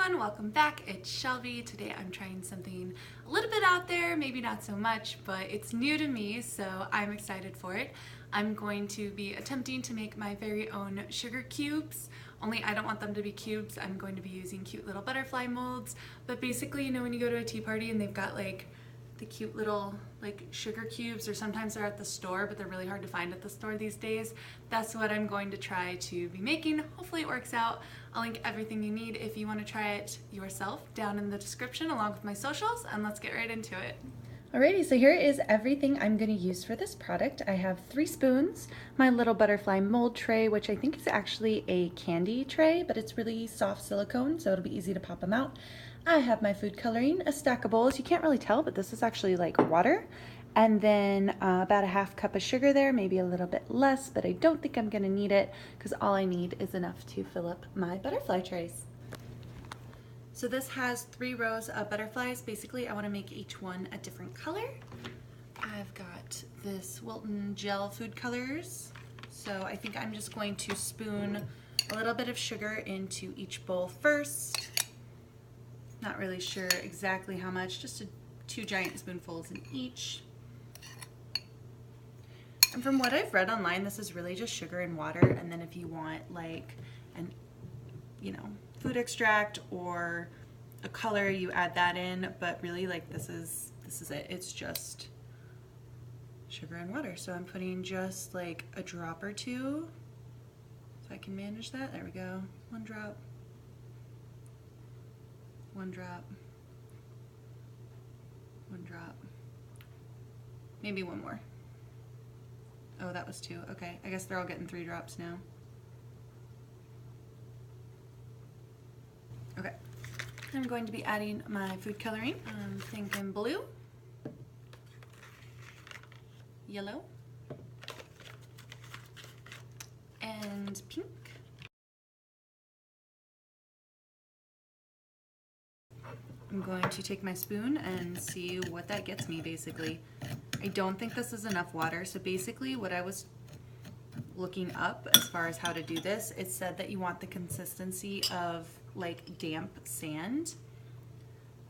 everyone, welcome back. It's Shelby. Today I'm trying something a little bit out there, maybe not so much, but it's new to me, so I'm excited for it. I'm going to be attempting to make my very own sugar cubes, only I don't want them to be cubes. I'm going to be using cute little butterfly molds, but basically, you know, when you go to a tea party and they've got like the cute little like sugar cubes, or sometimes they're at the store, but they're really hard to find at the store these days. That's what I'm going to try to be making. Hopefully it works out. I'll link everything you need if you want to try it yourself down in the description along with my socials, and let's get right into it. Alrighty, so here is everything I'm going to use for this product. I have 3 spoons, my little butterfly mold tray, which I think is actually a candy tray, but it's really soft silicone, so it'll be easy to pop them out. I have my food coloring, a stack of bowls. You can't really tell, but this is actually like water. And then about a half cup of sugar there, maybe a little bit less, but I don't think I'm going to need it because all I need is enough to fill up my butterfly trays. So this has 3 rows of butterflies. Basically, I want to make each one a different color. I've got this Wilton gel food colors. So I think I'm just going to spoon a little bit of sugar into each bowl first. Not really sure exactly how much, just 2 giant spoonfuls in each. And from what I've read online, this is really just sugar and water, and then if you want like an, food extract or a color, you add that in, but really like this is it. It's just sugar and water. So I'm putting just like a drop or 2, if I can manage that. There we go. 1 drop. 1 drop, 1 drop, maybe 1 more. Oh, that was 2. Okay, I guess they're all getting 3 drops now. Okay, I'm going to be adding my food coloring. I'm thinking blue, yellow, and pink. I'm going to take my spoon and see what that gets me, basically. I don't think this is enough water, so basically what I was looking up as far as how to do this, it said that you want the consistency of like damp sand.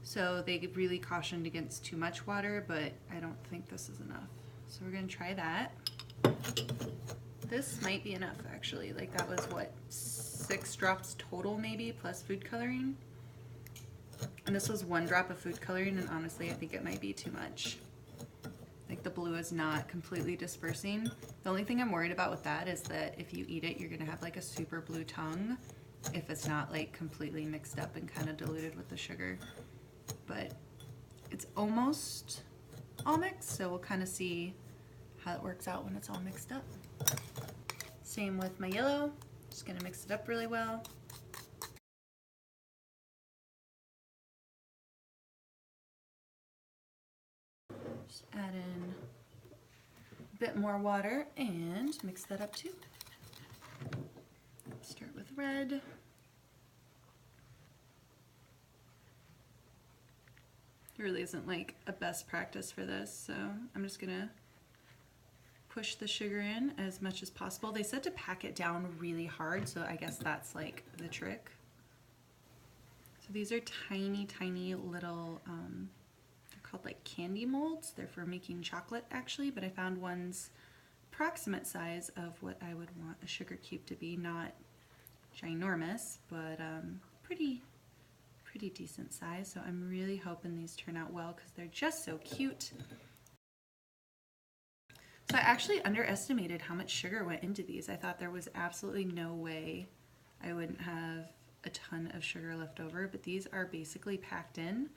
So they really cautioned against too much water, but I don't think this is enough. So we're gonna try that. This might be enough, actually. Like that was what, 6 drops total maybe, plus food coloring? And this was 1 drop of food coloring, and honestly I think it might be too much. Like the blue is not completely dispersing. The only thing I'm worried about with that is that if you eat it, you're gonna have like a super blue tongue if it's not like completely mixed up and kind of diluted with the sugar. But it's almost all mixed, so we'll kind of see how it works out when it's all mixed up. Same with my yellow. Just gonna mix it up really well. Just add in a bit more water and mix that up too. Start with red. It really isn't like a best practice for this, so I'm just gonna push the sugar in as much as possible. They said to pack it down really hard, so I guess that's like the trick. So these are tiny, tiny little called like candy molds. They're for making chocolate actually, but I found ones approximate size of what I would want a sugar cube to be. Not ginormous, but pretty decent size. So I'm really hoping these turn out well because they're just so cute. So I actually underestimated how much sugar went into these. I thought there was absolutely no way I wouldn't have a ton of sugar left over, but these are basically packed in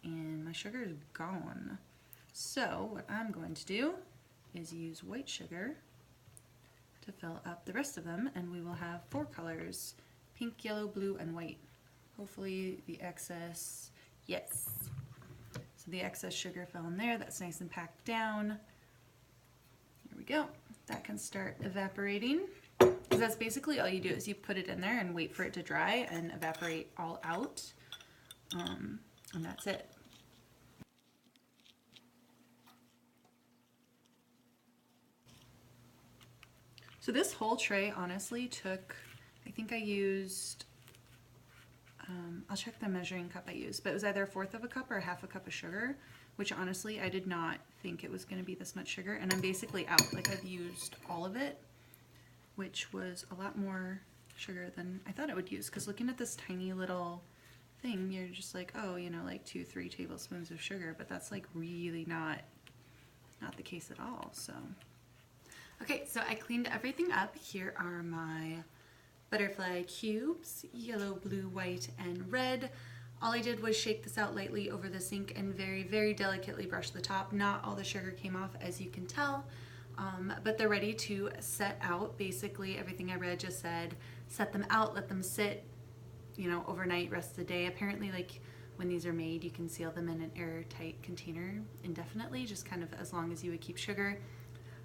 and my sugar is gone. So what I'm going to do is use white sugar to fill up the rest of them, and we will have 4 colors: pink, yellow, blue, and white. Hopefully the excess, yes. So the excess sugar fell in there. That's nice and packed down. Here we go. That can start evaporating. Because that's basically all you do, is you put it in there and wait for it to dry and evaporate all out. And that's it. So this whole tray honestly took, I think I used I'll check the measuring cup I used, but it was either 1/4 of a cup or 1/2 a cup of sugar, which honestly I did not think it was going to be this much sugar, and I'm basically out. Like, I've used all of it, which was a lot more sugar than I thought it would use, because looking at this tiny little thing, you're just like, oh, you know, like 2-3 tablespoons of sugar, but that's like really not the case at all. So okay, so I cleaned everything up. Here are my butterfly cubes, yellow, blue, white, and red. All I did was shake this out lightly over the sink and very, very delicately brush the top. Not all the sugar came off, as you can tell, but they're ready to set out. Basically, everything I read just said, set them out, let them sit, you know, overnight, rest of the day. Apparently, like, when these are made, you can seal them in an airtight container indefinitely, just kind of as long as you would keep sugar.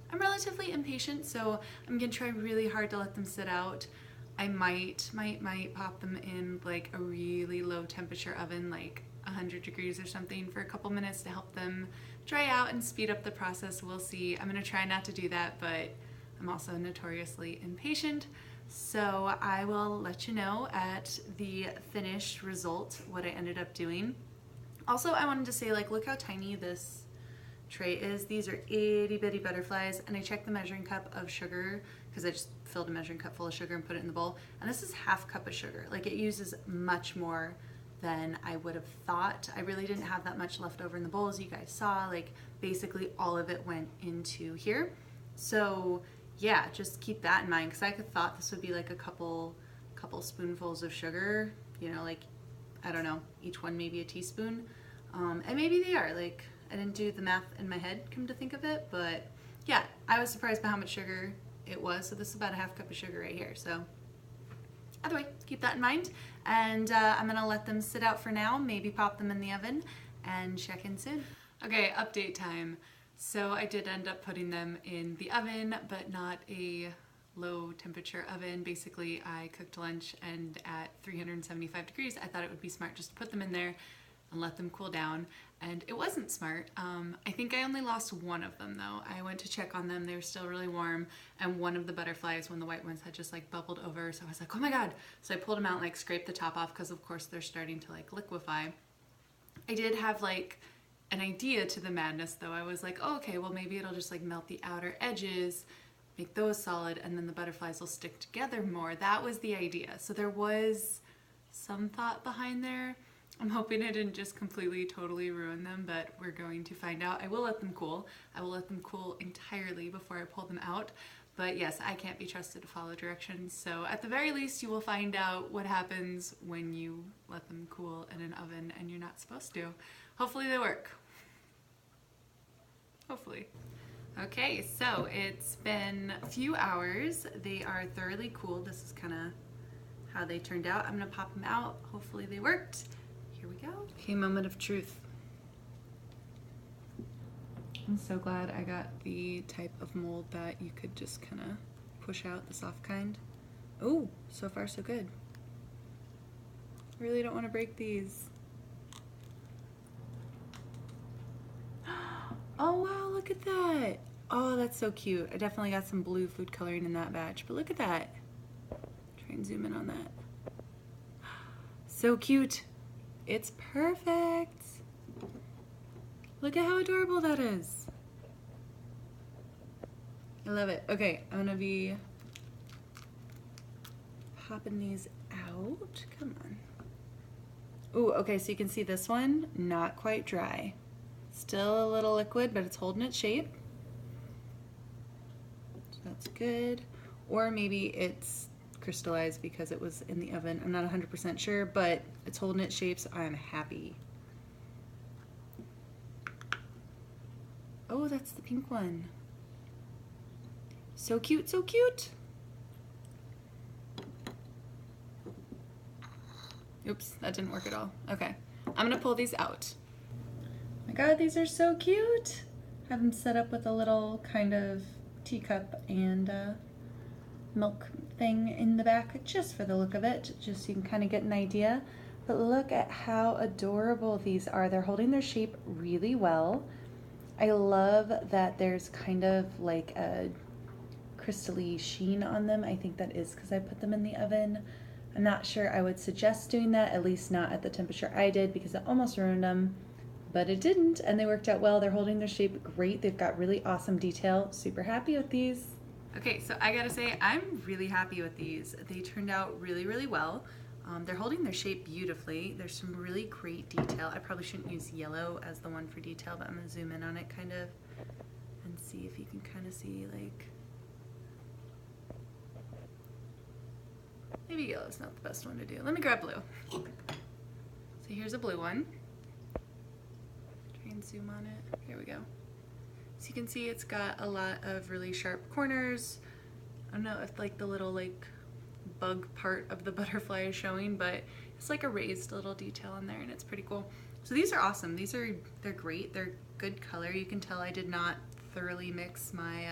I'm relatively impatient, so I'm gonna try really hard to let them sit out. I might pop them in like a really low temperature oven, like 100 degrees or something, for a couple minutes to help them dry out and speed up the process. We'll see. I'm gonna try not to do that, but I'm also notoriously impatient. So I will let you know at the finished result what I ended up doing. Also, I wanted to say, like, look how tiny this tray is. These are itty bitty butterflies, and I checked the measuring cup of sugar because I just filled a measuring cup full of sugar and put it in the bowl, and this is 1/2 cup of sugar. Like, it uses much more than I would have thought. I really didn't have that much left over in the bowl, as you guys saw. Like, basically all of it went into here. So yeah, just keep that in mind, because I thought this would be like a couple spoonfuls of sugar, you know, like, I don't know, each one maybe a teaspoon, and maybe they are. Like, I didn't do the math in my head, come to think of it, but yeah, I was surprised by how much sugar it was. So this is about 1/2 cup of sugar right here. So either way, keep that in mind, and I'm gonna let them sit out for now, maybe pop them in the oven, and check in soon. Okay, update time. So I did end up putting them in the oven, but not a low temperature oven. Basically, I cooked lunch, and at 375 degrees, I thought it would be smart just to put them in there and let them cool down, and it wasn't smart. I think I only lost one of them though. I went to check on them, they were still really warm, and one of the butterflies, one of the white ones, had just like bubbled over, so I was like, oh my god. So I pulled them out and like scraped the top off, because of course they're starting to like liquefy. I did have like an idea to the madness though. I was like, oh, okay, well maybe it'll just like melt the outer edges, make those solid, and then the butterflies will stick together more. That was the idea. So there was some thought behind there. I'm hoping I didn't just completely, totally ruin them, but we're going to find out. I will let them cool. I will let them cool entirely before I pull them out. But yes, I can't be trusted to follow directions. So at the very least, you will find out what happens when you let them cool in an oven and you're not supposed to. Hopefully they work. Hopefully. Okay, so it's been a few hours. They are thoroughly cooled. This is kind of how they turned out. I'm gonna pop them out. Hopefully they worked. Here we go. Okay, moment of truth. I'm so glad I got the type of mold that you could just kind of push out, the soft kind. Oh, so far so good. I really don't want to break these. Oh wow, look at that. Oh, that's so cute. I definitely got some blue food coloring in that batch, but look at that. Try and zoom in on that. So cute. It's perfect. Look at how adorable that is. I love it. Okay, I'm gonna be popping these out. Come on. Ooh, okay, so you can see this one, not quite dry. Still a little liquid, but it's holding its shape. So that's good. Or maybe it's crystallized because it was in the oven. I'm not 100% sure, but it's holding its shape, so I'm happy. Oh, that's the pink one. So cute, so cute. Oops, that didn't work at all. Okay, I'm gonna pull these out. Oh my god, these are so cute. Have them set up with a little kind of teacup and milk thing in the back, just for the look of it, just so you can kind of get an idea. But look at how adorable these are. They're holding their shape really well. I love that there's kind of like a crystally sheen on them. I think that is because I put them in the oven. I'm not sure I would suggest doing that, at least not at the temperature I did, because it almost ruined them, but it didn't, and they worked out well. They're holding their shape great. They've got really awesome detail. Super happy with these. Okay, so I gotta say, I'm really happy with these. They turned out really, really well. They're holding their shape beautifully. There's some really great detail. I probably shouldn't use yellow as the one for detail, but I'm gonna zoom in on it kind of and see if you can kind of see, like, maybe yellow's not the best one to do. Let me grab blue. So here's a blue one. Try and zoom on it. Here we go. So you can see it's got a lot of really sharp corners. I don't know if like the little like bug part of the butterfly is showing, but it's like a raised little detail in there, and it's pretty cool. So these are awesome. They're great. They're good color. You can tell I did not thoroughly mix my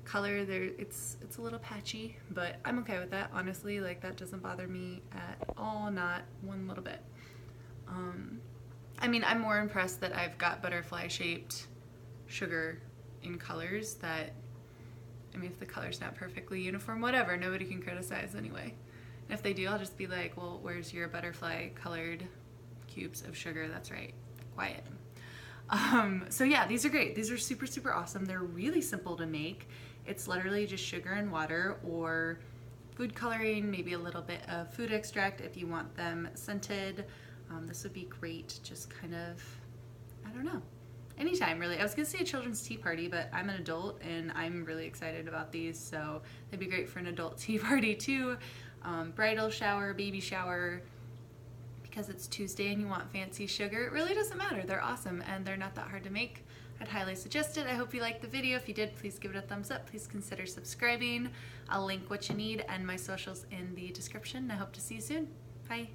color. It's a little patchy, but I'm okay with that. Honestly, like that doesn't bother me at all, not one little bit. I mean, I'm more impressed that I've got butterfly shaped sugar in colors that, I mean, if the color's not perfectly uniform, whatever, nobody can criticize anyway. And if they do, I'll just be like, well, where's your butterfly colored cubes of sugar? That's right, quiet. So yeah, these are great. These are super, super awesome. They're really simple to make. It's literally just sugar and water or food coloring, maybe a little bit of food extract if you want them scented. This would be great, just kind of, I don't know, anytime really. I was gonna say a children's tea party, but I'm an adult and I'm really excited about these, so they'd be great for an adult tea party too. Bridal shower, baby shower, because it's Tuesday and you want fancy sugar, it really doesn't matter. They're awesome and they're not that hard to make. I'd highly suggest it. I hope you liked the video. If you did, please give it a thumbs up. Please consider subscribing. I'll link what you need and my socials in the description. I hope to see you soon. Bye.